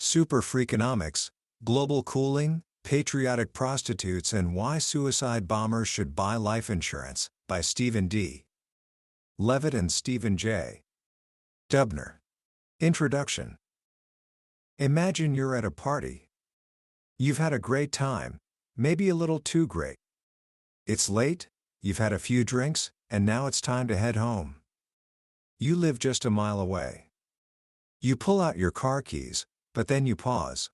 SuperFreakonomics, Global Cooling, Patriotic Prostitutes and Why Suicide Bombers Should Buy Life Insurance, by Stephen D. Levitt and Stephen J. Dubner. Introduction. Imagine you're at a party. You've had a great time, maybe a little too great. It's late, you've had a few drinks, and now it's time to head home. You live just a mile away. You pull out your car keys, but then you pause.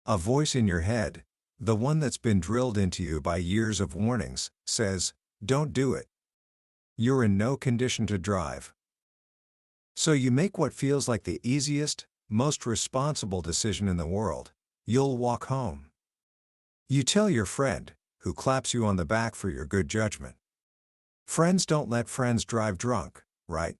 A voice in your head, the one that's been drilled into you by years of warnings, says, "Don't do it." You're in no condition to drive. So you make what feels like the easiest, most responsible decision in the world. You'll walk home. You tell your friend, who claps you on the back for your good judgment. Friends don't let friends drive drunk, right?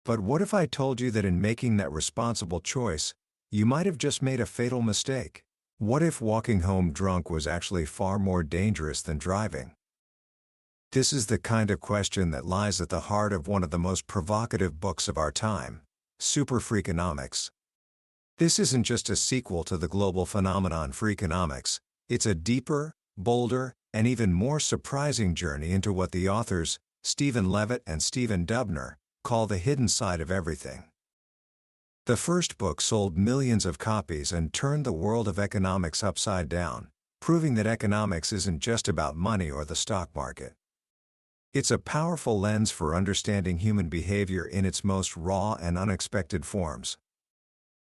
But what if I told you that in making that responsible choice, you might have just made a fatal mistake? What if walking home drunk was actually far more dangerous than driving? This is the kind of question that lies at the heart of one of the most provocative books of our time, SuperFreakonomics. This isn't just a sequel to the global phenomenon Freakonomics, it's a deeper, bolder, and even more surprising journey into what the authors, Stephen Levitt and Stephen Dubner, call the hidden side of everything. The first book sold millions of copies and turned the world of economics upside down, proving that economics isn't just about money or the stock market. It's a powerful lens for understanding human behavior in its most raw and unexpected forms.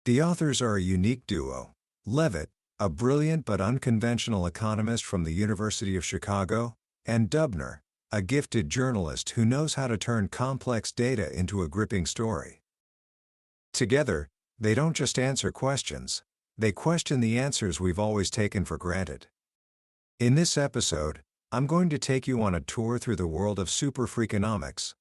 The authors are a unique duo. Levitt, a brilliant but unconventional economist from the University of Chicago, and Dubner, a gifted journalist who knows how to turn complex data into a gripping story. Together, they don't just answer questions, they question the answers we've always taken for granted. In this episode, I'm going to take you on a tour through the world of SuperFreakonomics.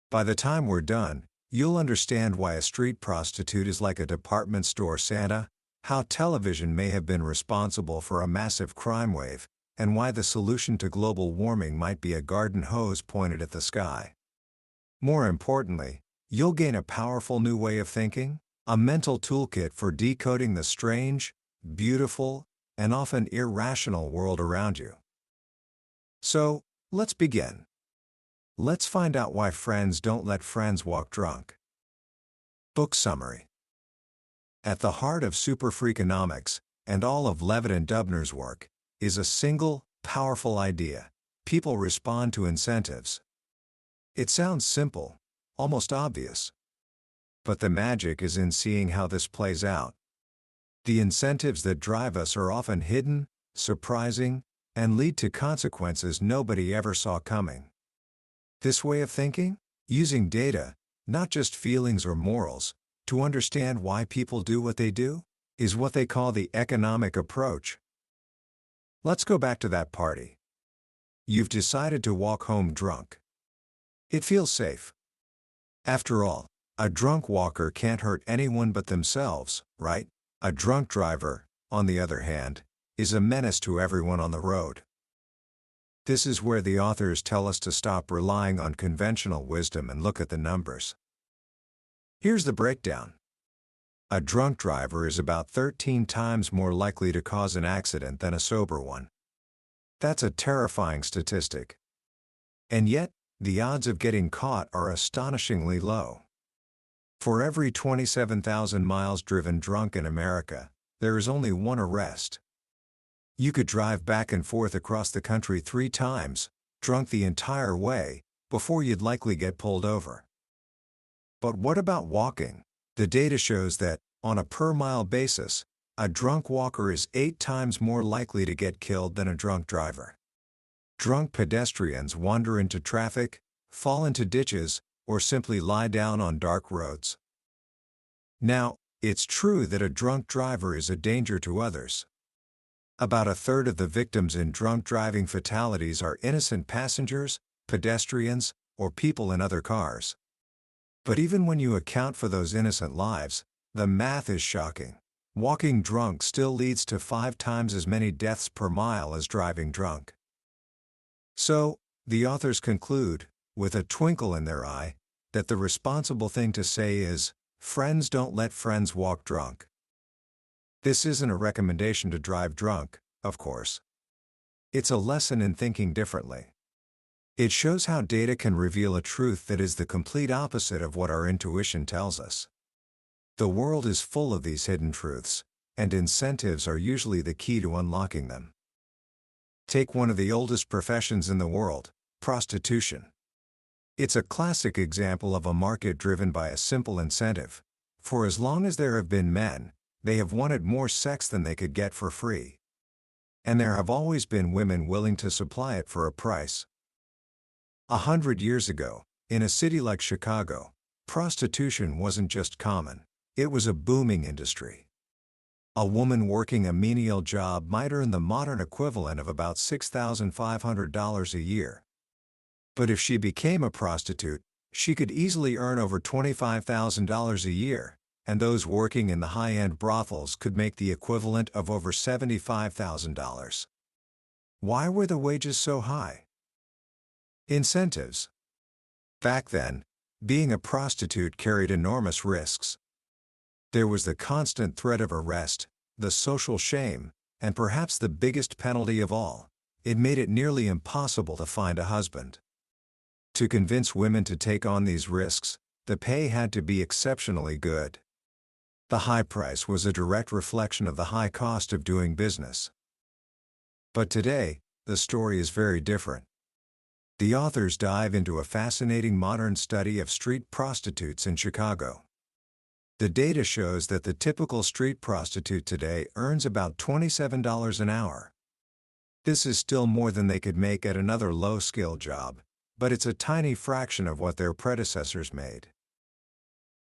By the time we're done, you'll understand why a street prostitute is like a department store Santa, how television may have been responsible for a massive crime wave, and why the solution to global warming might be a garden hose pointed at the sky. More importantly, you'll gain a powerful new way of thinking, a mental toolkit for decoding the strange, beautiful, and often irrational world around you. So, let's begin. Let's find out why friends don't let friends walk drunk. Book summary. At the heart of SuperFreakonomics, and all of Levitt and Dubner's work, is a single, powerful idea: people respond to incentives. It sounds simple, almost obvious. But the magic is in seeing how this plays out. The incentives that drive us are often hidden, surprising, and lead to consequences nobody ever saw coming. This way of thinking, using data, not just feelings or morals, to understand why people do what they do, is what they call the economic approach. Let's go back to that party. You've decided to walk home drunk. It feels safe. After all, a drunk walker can't hurt anyone but themselves, right? A drunk driver, on the other hand, is a menace to everyone on the road. This is where the authors tell us to stop relying on conventional wisdom and look at the numbers. Here's the breakdown. A drunk driver is about 13 times more likely to cause an accident than a sober one. That's a terrifying statistic. And yet, the odds of getting caught are astonishingly low. For every 27,000 miles driven drunk in America, there is only one arrest. You could drive back and forth across the country 3 times, drunk the entire way, before you'd likely get pulled over. But what about walking? The data shows that, on a per-mile basis, a drunk walker is 8 times more likely to get killed than a drunk driver. Drunk pedestrians wander into traffic, fall into ditches, or simply lie down on dark roads. Now, it's true that a drunk driver is a danger to others. About a third of the victims in drunk driving fatalities are innocent passengers, pedestrians, or people in other cars. But even when you account for those innocent lives, the math is shocking. Walking drunk still leads to 5 times as many deaths per mile as driving drunk. So, the authors conclude, with a twinkle in their eye, that the responsible thing to say is, friends don't let friends walk drunk. This isn't a recommendation to drive drunk, of course. It's a lesson in thinking differently. It shows how data can reveal a truth that is the complete opposite of what our intuition tells us. The world is full of these hidden truths, and incentives are usually the key to unlocking them. Take one of the oldest professions in the world, prostitution. It's a classic example of a market driven by a simple incentive. For as long as there have been men, they have wanted more sex than they could get for free. And there have always been women willing to supply it for a price. 100 years ago, in a city like Chicago, prostitution wasn't just common, it was a booming industry. A woman working a menial job might earn the modern equivalent of about $6,500 a year. But if she became a prostitute, she could easily earn over $25,000 a year, and those working in the high-end brothels could make the equivalent of over $75,000. Why were the wages so high? Incentives. Back then, being a prostitute carried enormous risks. There was the constant threat of arrest, the social shame, and perhaps the biggest penalty of all, it made it nearly impossible to find a husband. To convince women to take on these risks, the pay had to be exceptionally good. The high price was a direct reflection of the high cost of doing business. But today, the story is very different. The authors dive into a fascinating modern study of street prostitutes in Chicago. The data shows that the typical street prostitute today earns about $27 an hour. This is still more than they could make at another low-skill job, but it's a tiny fraction of what their predecessors made.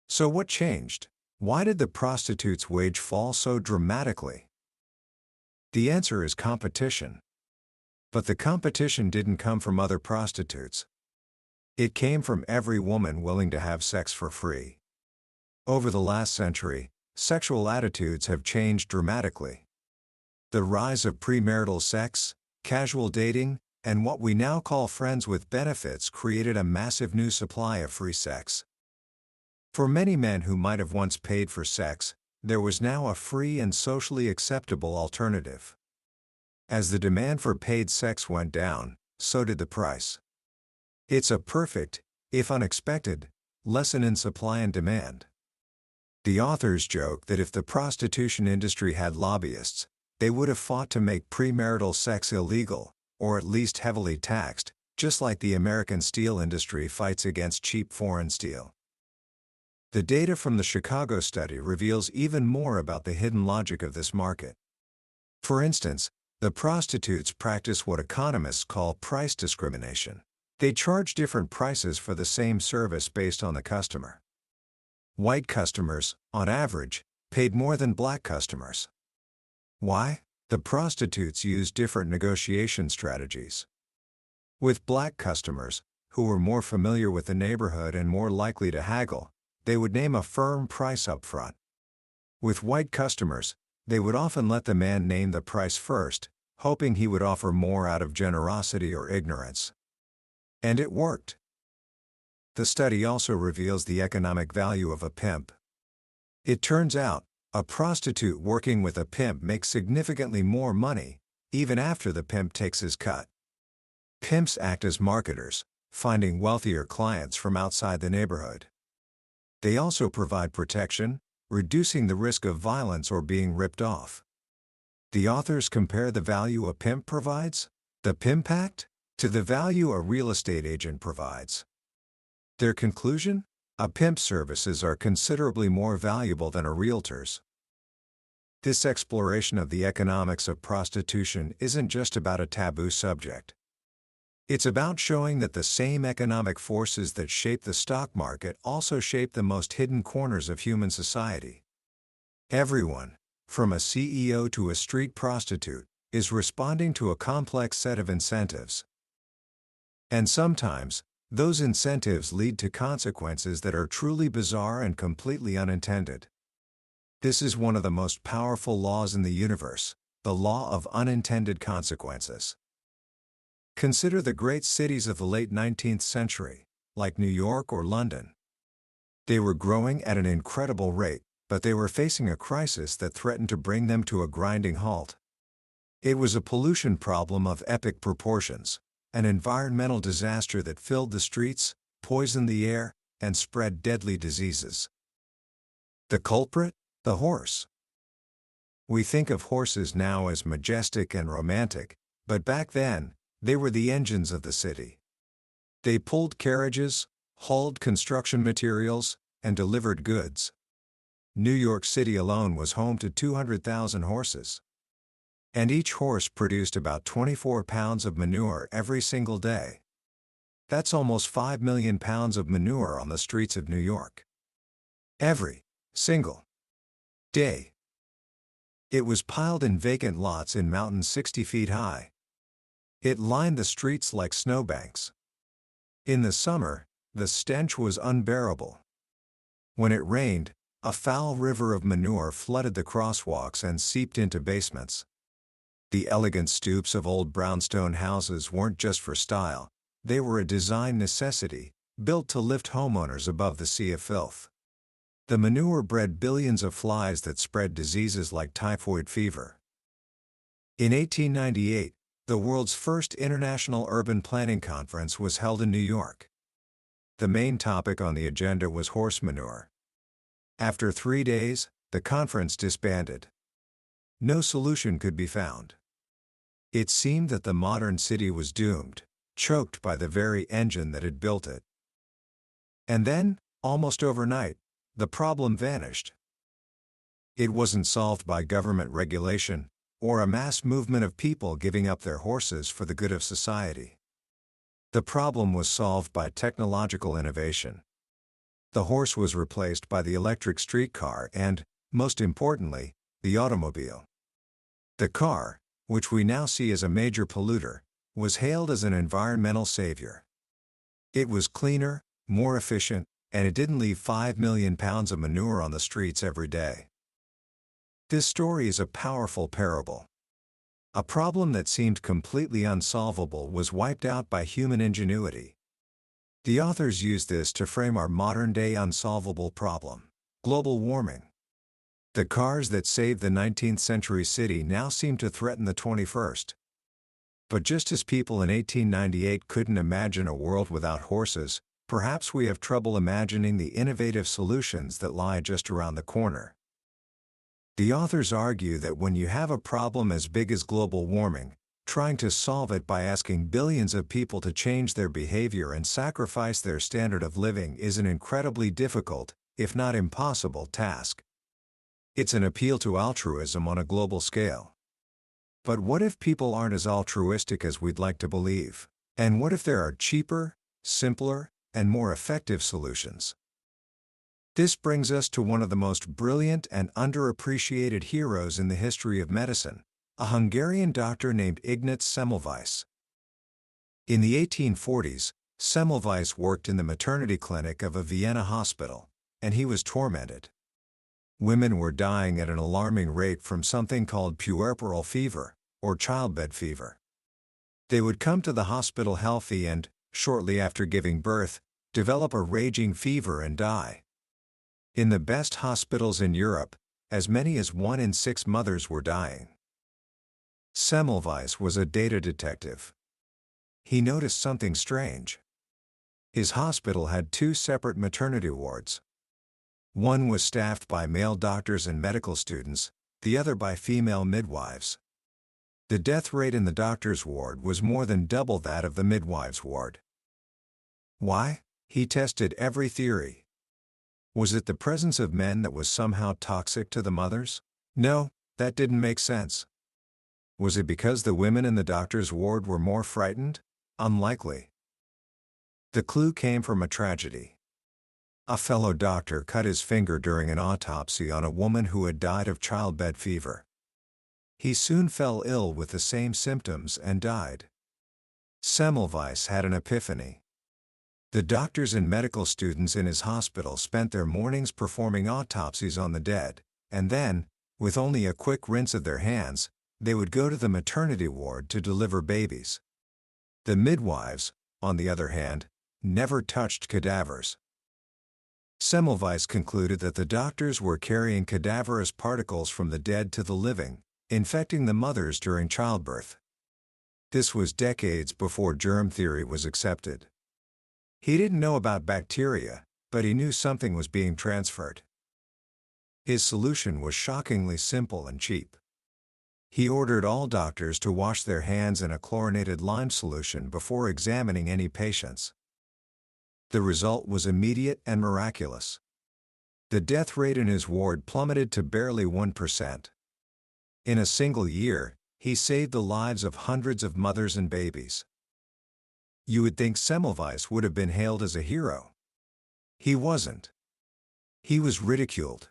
So what changed? Why did the prostitutes' wage fall so dramatically? The answer is competition. But the competition didn't come from other prostitutes. It came from every woman willing to have sex for free. Over the last century, sexual attitudes have changed dramatically. The rise of premarital sex, casual dating, and what we now call friends with benefits created a massive new supply of free sex. For many men who might have once paid for sex, there was now a free and socially acceptable alternative. As the demand for paid sex went down, so did the price. It's a perfect, if unexpected, lesson in supply and demand. The authors joke that if the prostitution industry had lobbyists, they would have fought to make premarital sex illegal, or at least heavily taxed, just like the American steel industry fights against cheap foreign steel. The data from the Chicago study reveals even more about the hidden logic of this market. For instance, the prostitutes practice what economists call price discrimination. They charge different prices for the same service based on the customer. White customers, on average, paid more than black customers. Why? The prostitutes use different negotiation strategies. With black customers, who were more familiar with the neighborhood and more likely to haggle, they would name a firm price up front. With white customers, they would often let the man name the price first, hoping he would offer more out of generosity or ignorance. And it worked. The study also reveals the economic value of a pimp. It turns out, a prostitute working with a pimp makes significantly more money, even after the pimp takes his cut. Pimps act as marketers, finding wealthier clients from outside the neighborhood. They also provide protection, reducing the risk of violence or being ripped off. The authors compare the value a pimp provides, the pimpact, to the value a real estate agent provides. Their conclusion? A pimp's services are considerably more valuable than a realtor's. This exploration of the economics of prostitution isn't just about a taboo subject. It's about showing that the same economic forces that shape the stock market also shape the most hidden corners of human society. Everyone, from a CEO to a street prostitute, is responding to a complex set of incentives. And sometimes, those incentives lead to consequences that are truly bizarre and completely unintended. This is one of the most powerful laws in the universe, the law of unintended consequences. Consider the great cities of the late 19th century, like New York or London. They were growing at an incredible rate, but they were facing a crisis that threatened to bring them to a grinding halt. It was a pollution problem of epic proportions, an environmental disaster that filled the streets, poisoned the air, and spread deadly diseases. The culprit? The horse. We think of horses now as majestic and romantic, but back then, they were the engines of the city. They pulled carriages, hauled construction materials, and delivered goods. New York City alone was home to 200,000 horses. And each horse produced about 24 pounds of manure every single day. That's almost 5 million pounds of manure on the streets of New York. Every single day. It was piled in vacant lots in mountains 60 feet high. It lined the streets like snowbanks. In the summer, the stench was unbearable. When it rained, a foul river of manure flooded the crosswalks and seeped into basements. The elegant stoops of old brownstone houses weren't just for style, they were a design necessity, built to lift homeowners above the sea of filth. The manure bred billions of flies that spread diseases like typhoid fever. In 1898, the world's first International Urban Planning Conference was held in New York. The main topic on the agenda was horse manure. After 3 days, the conference disbanded. No solution could be found. It seemed that the modern city was doomed, choked by the very engine that had built it. And then, almost overnight, the problem vanished. It wasn't solved by government regulation, or a mass movement of people giving up their horses for the good of society. The problem was solved by technological innovation. The horse was replaced by the electric streetcar and, most importantly, the automobile. The car, which we now see as a major polluter, was hailed as an environmental savior. It was cleaner, more efficient, and it didn't leave 5 million pounds of manure on the streets every day. This story is a powerful parable. A problem that seemed completely unsolvable was wiped out by human ingenuity. The authors used this to frame our modern-day unsolvable problem: global warming. The cars that saved the 19th century city now seem to threaten the 21st. But just as people in 1898 couldn't imagine a world without horses, perhaps we have trouble imagining the innovative solutions that lie just around the corner. The authors argue that when you have a problem as big as global warming, trying to solve it by asking billions of people to change their behavior and sacrifice their standard of living is an incredibly difficult, if not impossible, task. It's an appeal to altruism on a global scale. But what if people aren't as altruistic as we'd like to believe? And what if there are cheaper, simpler, and more effective solutions? This brings us to one of the most brilliant and underappreciated heroes in the history of medicine, a Hungarian doctor named Ignaz Semmelweis. In the 1840s, Semmelweis worked in the maternity clinic of a Vienna hospital, and he was tormented. Women were dying at an alarming rate from something called puerperal fever, or childbed fever. They would come to the hospital healthy and, shortly after giving birth, develop a raging fever and die. In the best hospitals in Europe, as many as 1 in 6 mothers were dying. Semmelweis was a data detective. He noticed something strange. His hospital had 2 separate maternity wards. One was staffed by male doctors and medical students, the other by female midwives. The death rate in the doctor's ward was more than double that of the midwives' ward. Why? He tested every theory. Was it the presence of men that was somehow toxic to the mothers? No, that didn't make sense. Was it because the women in the doctor's ward were more frightened? Unlikely. The clue came from a tragedy. A fellow doctor cut his finger during an autopsy on a woman who had died of childbed fever. He soon fell ill with the same symptoms and died. Semmelweis had an epiphany. The doctors and medical students in his hospital spent their mornings performing autopsies on the dead, and then, with only a quick rinse of their hands, they would go to the maternity ward to deliver babies. The midwives, on the other hand, never touched cadavers. Semmelweis concluded that the doctors were carrying cadaverous particles from the dead to the living, infecting the mothers during childbirth. This was decades before germ theory was accepted. He didn't know about bacteria, but he knew something was being transferred. His solution was shockingly simple and cheap. He ordered all doctors to wash their hands in a chlorinated lime solution before examining any patients. The result was immediate and miraculous. The death rate in his ward plummeted to barely 1%. In a single year, he saved the lives of hundreds of mothers and babies. You would think Semmelweis would have been hailed as a hero. He wasn't. He was ridiculed.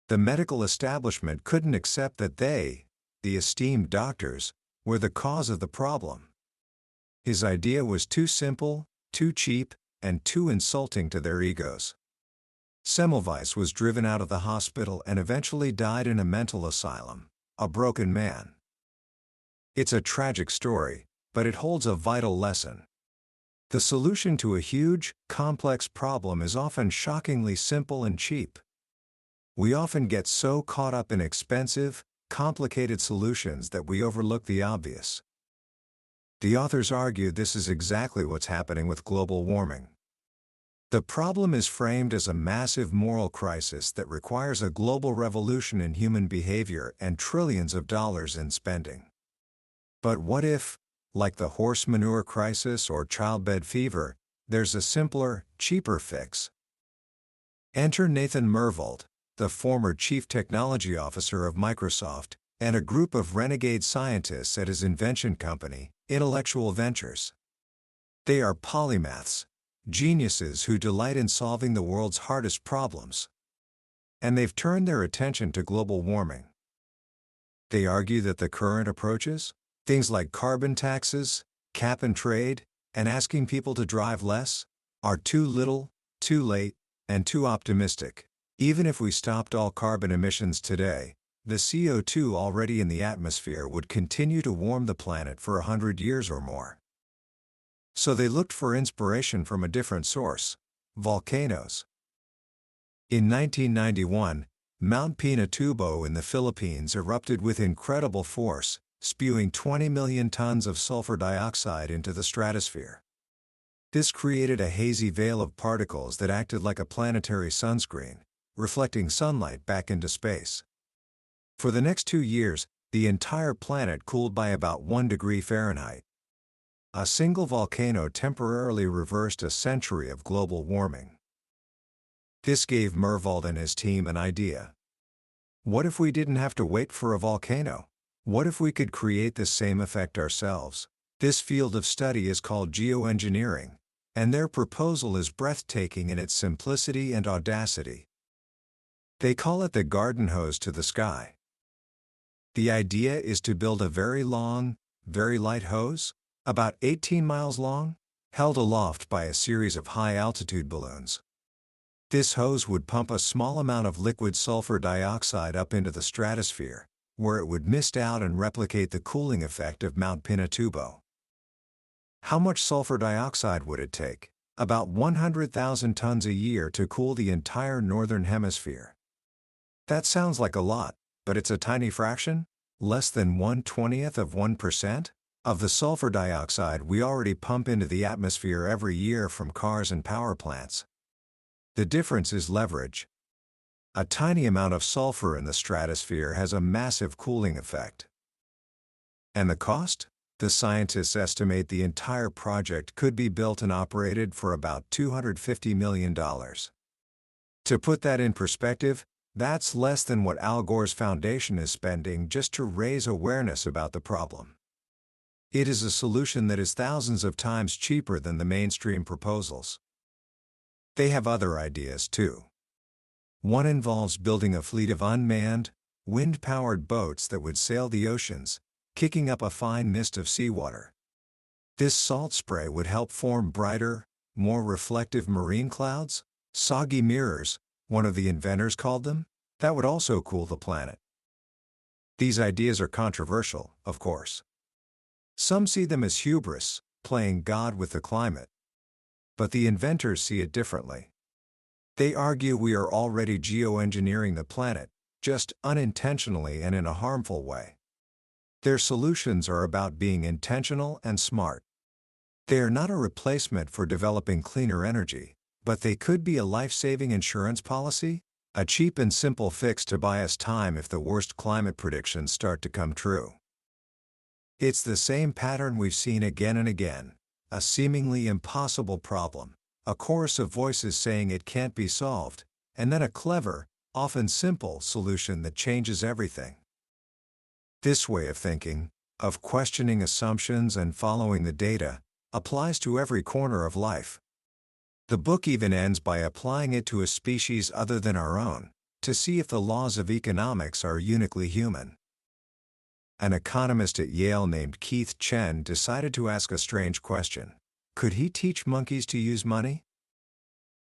The medical establishment couldn't accept that they, the esteemed doctors, were the cause of the problem. His idea was too simple, too cheap, and too insulting to their egos. Semmelweis was driven out of the hospital and eventually died in a mental asylum, a broken man. It's a tragic story, but it holds a vital lesson. The solution to a huge, complex problem is often shockingly simple and cheap. We often get so caught up in expensive, complicated solutions that we overlook the obvious. The authors argue this is exactly what's happening with global warming. The problem is framed as a massive moral crisis that requires a global revolution in human behavior and trillions of dollars in spending. But what if, like the horse manure crisis or childbed fever, there's a simpler, cheaper fix? Enter Nathan Myhrvold, the former chief technology officer of Microsoft, and a group of renegade scientists at his invention company, Intellectual Ventures. They are polymaths, geniuses who delight in solving the world's hardest problems. And they've turned their attention to global warming. They argue that the current approaches, things like carbon taxes, cap and trade, and asking people to drive less, are too little, too late, and too optimistic. Even if we stopped all carbon emissions today, the CO2 already in the atmosphere would continue to warm the planet for 100 years or more. So they looked for inspiration from a different source: volcanoes. In 1991, Mount Pinatubo in the Philippines erupted with incredible force, spewing 20 million tons of sulfur dioxide into the stratosphere. This created a hazy veil of particles that acted like a planetary sunscreen, reflecting sunlight back into space. For the next 2 years, the entire planet cooled by about 1 degree Fahrenheit. A single volcano temporarily reversed a century of global warming. This gave Myhrvold and his team an idea. What if we didn't have to wait for a volcano? What if we could create this same effect ourselves? This field of study is called geoengineering, and their proposal is breathtaking in its simplicity and audacity. They call it the garden hose to the sky. The idea is to build a very long, very light hose, about 18 miles long, held aloft by a series of high-altitude balloons. This hose would pump a small amount of liquid sulfur dioxide up into the stratosphere, where it would mist out and replicate the cooling effect of Mount Pinatubo. How much sulfur dioxide would it take? About 100,000 tons a year to cool the entire northern hemisphere. That sounds like a lot, but it's a tiny fraction, less than 1/20th of 1%, of the sulfur dioxide we already pump into the atmosphere every year from cars and power plants. The difference is leverage. A tiny amount of sulfur in the stratosphere has a massive cooling effect. And the cost? The scientists estimate the entire project could be built and operated for about $250 million. To put that in perspective, that's less than what Al Gore's foundation is spending just to raise awareness about the problem. It is a solution that is thousands of times cheaper than the mainstream proposals. They have other ideas too. One involves building a fleet of unmanned, wind-powered boats that would sail the oceans, kicking up a fine mist of seawater. This salt spray would help form brighter, more reflective marine clouds, soggy mirrors, one of the inventors called them, that would also cool the planet. These ideas are controversial, of course. Some see them as hubris, playing God with the climate. But the inventors see it differently. They argue we are already geoengineering the planet, just unintentionally and in a harmful way. Their solutions are about being intentional and smart. They are not a replacement for developing cleaner energy, but they could be a life-saving insurance policy, a cheap and simple fix to buy us time if the worst climate predictions start to come true. It's the same pattern we've seen again and again, a seemingly impossible problem, a chorus of voices saying it can't be solved, and then a clever, often simple solution that changes everything. This way of thinking, of questioning assumptions and following the data, applies to every corner of life. The book even ends by applying it to a species other than our own, to see if the laws of economics are uniquely human. An economist at Yale named Keith Chen decided to ask a strange question. Could he teach monkeys to use money?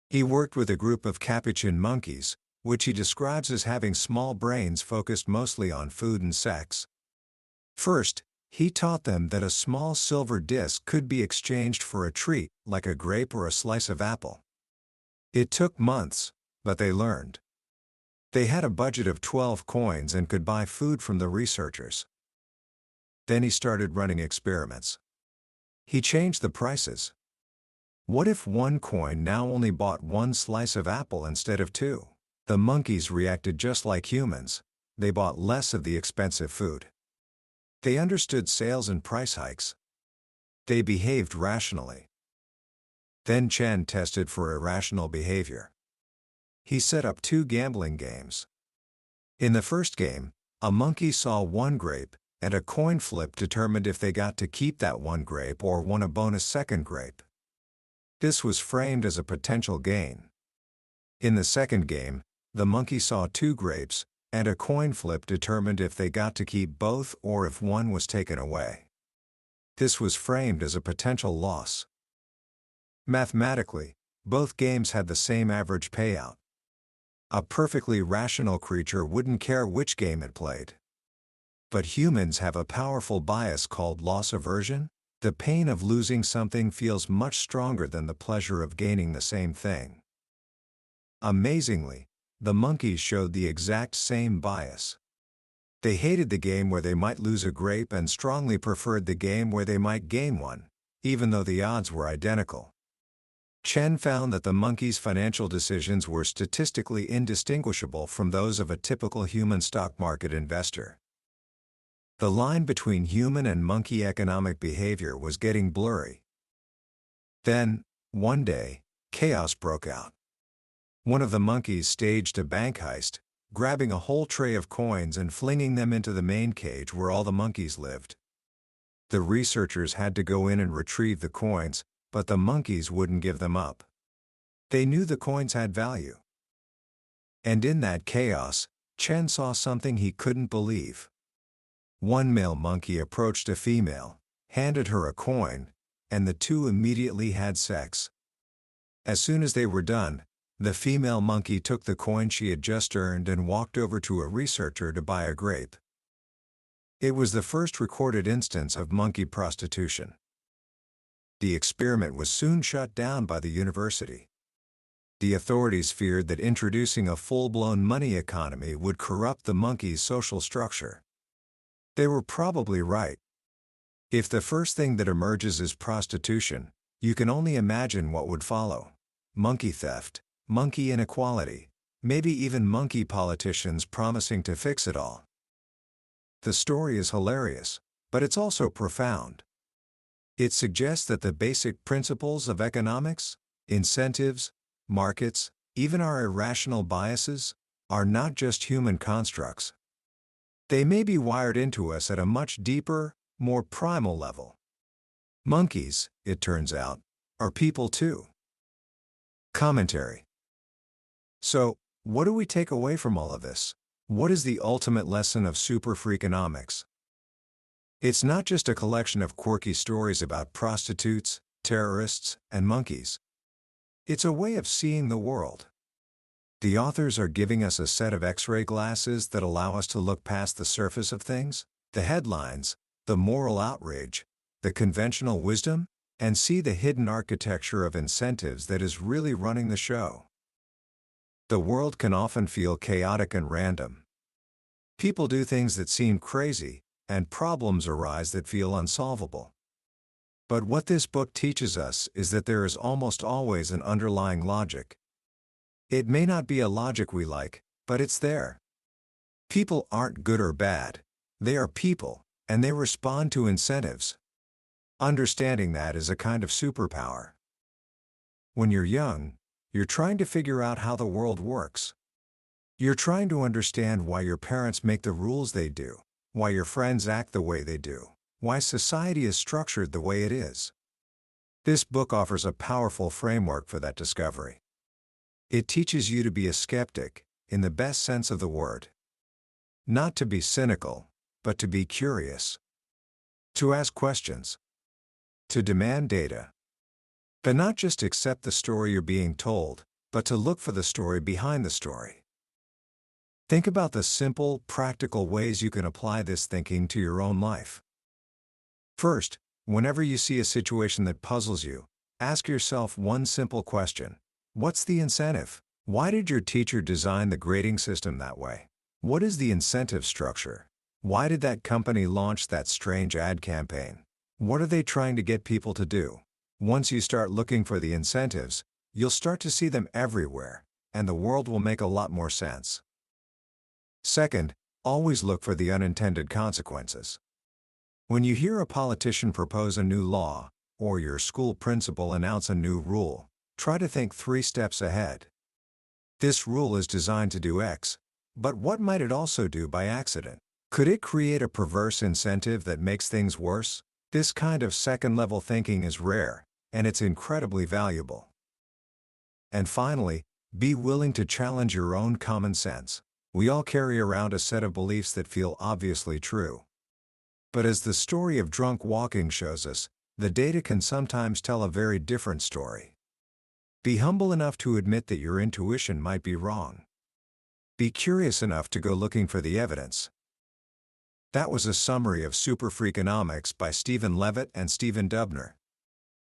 He worked with a group of capuchin monkeys, which he describes as having small brains focused mostly on food and sex. First, he taught them that a small silver disc could be exchanged for a treat, like a grape or a slice of apple. It took months, but they learned. They had a budget of 12 coins and could buy food from the researchers. Then he started running experiments. He changed the prices. What if 1 coin now only bought 1 slice of apple instead of 2? The monkeys reacted just like humans. They bought less of the expensive food. They understood sales and price hikes. They behaved rationally. Then Chen tested for irrational behavior. He set up 2 gambling games. In the first game, a monkey saw 1 grape, and a coin flip determined if they got to keep that 1 grape or won a bonus second grape. This was framed as a potential gain. In the second game, the monkey saw 2 grapes, and a coin flip determined if they got to keep both or if one was taken away. This was framed as a potential loss. Mathematically, both games had the same average payout. A perfectly rational creature wouldn't care which game it played. But humans have a powerful bias called loss aversion. The pain of losing something feels much stronger than the pleasure of gaining the same thing. Amazingly, the monkeys showed the exact same bias. They hated the game where they might lose a grape and strongly preferred the game where they might gain one, even though the odds were identical. Chen found that the monkeys' financial decisions were statistically indistinguishable from those of a typical human stock market investor. The line between human and monkey economic behavior was getting blurry. Then, one day, chaos broke out. One of the monkeys staged a bank heist, grabbing a whole tray of coins and flinging them into the main cage where all the monkeys lived. The researchers had to go in and retrieve the coins, but the monkeys wouldn't give them up. They knew the coins had value. And in that chaos, Chen saw something he couldn't believe. One male monkey approached a female, handed her a coin, and the two immediately had sex. As soon as they were done, the female monkey took the coin she had just earned and walked over to a researcher to buy a grape. It was the first recorded instance of monkey prostitution. The experiment was soon shut down by the university. The authorities feared that introducing a full-blown money economy would corrupt the monkey's social structure. They were probably right. If the first thing that emerges is prostitution, you can only imagine what would follow. Monkey theft, monkey inequality, maybe even monkey politicians promising to fix it all. The story is hilarious, but it's also profound. It suggests that the basic principles of economics, incentives, markets, even our irrational biases, are not just human constructs. They may be wired into us at a much deeper, more primal level. Monkeys, it turns out, are people too. Commentary. So, what do we take away from all of this? What is the ultimate lesson of SuperFreakonomics? It's not just a collection of quirky stories about prostitutes, terrorists, and monkeys. It's a way of seeing the world. The authors are giving us a set of X-ray glasses that allow us to look past the surface of things, the headlines, the moral outrage, the conventional wisdom, and see the hidden architecture of incentives that is really running the show. The world can often feel chaotic and random. People do things that seem crazy, and problems arise that feel unsolvable. But what this book teaches us is that there is almost always an underlying logic. It may not be a logic we like, but it's there. People aren't good or bad. They are people, and they respond to incentives. Understanding that is a kind of superpower. When you're young, you're trying to figure out how the world works. You're trying to understand why your parents make the rules they do, why your friends act the way they do, why society is structured the way it is. This book offers a powerful framework for that discovery. It teaches you to be a skeptic, in the best sense of the word. Not to be cynical, but to be curious. To ask questions. To demand data. But not just accept the story you're being told, but to look for the story behind the story. Think about the simple, practical ways you can apply this thinking to your own life. First, whenever you see a situation that puzzles you, ask yourself one simple question. What's the incentive? Why did your teacher design the grading system that way? What is the incentive structure? Why did that company launch that strange ad campaign? What are they trying to get people to do? Once you start looking for the incentives, you'll start to see them everywhere, and the world will make a lot more sense. Second, always look for the unintended consequences. When you hear a politician propose a new law, or your school principal announce a new rule, try to think 3 steps ahead. This rule is designed to do X, but what might it also do by accident? Could it create a perverse incentive that makes things worse? This kind of second-level thinking is rare, and it's incredibly valuable. And finally, be willing to challenge your own common sense. We all carry around a set of beliefs that feel obviously true. But as the story of drunk walking shows us, the data can sometimes tell a very different story. Be humble enough to admit that your intuition might be wrong. Be curious enough to go looking for the evidence. That was a summary of SuperFreakonomics by Levitt and Dubner.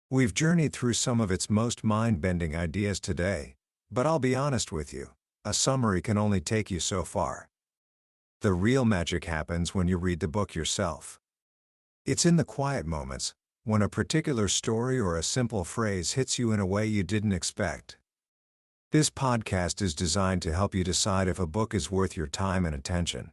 We've journeyed through some of its most mind-bending ideas today, but I'll be honest with you, a summary can only take you so far. The real magic happens when you read the book yourself. It's in the quiet moments, when a particular story or a simple phrase hits you in a way you didn't expect. This podcast is designed to help you decide if a book is worth your time and attention.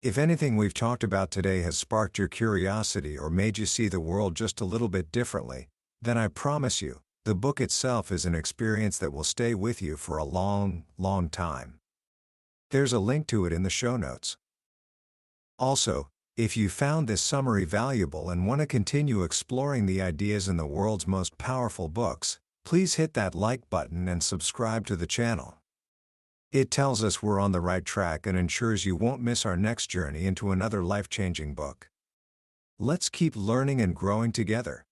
If anything we've talked about today has sparked your curiosity or made you see the world just a little bit differently, then I promise you, the book itself is an experience that will stay with you for a long, long time. There's a link to it in the show notes. Also, if you found this summary valuable and want to continue exploring the ideas in the world's most powerful books, please hit that like button and subscribe to the channel. It tells us we're on the right track and ensures you won't miss our next journey into another life-changing book. Let's keep learning and growing together.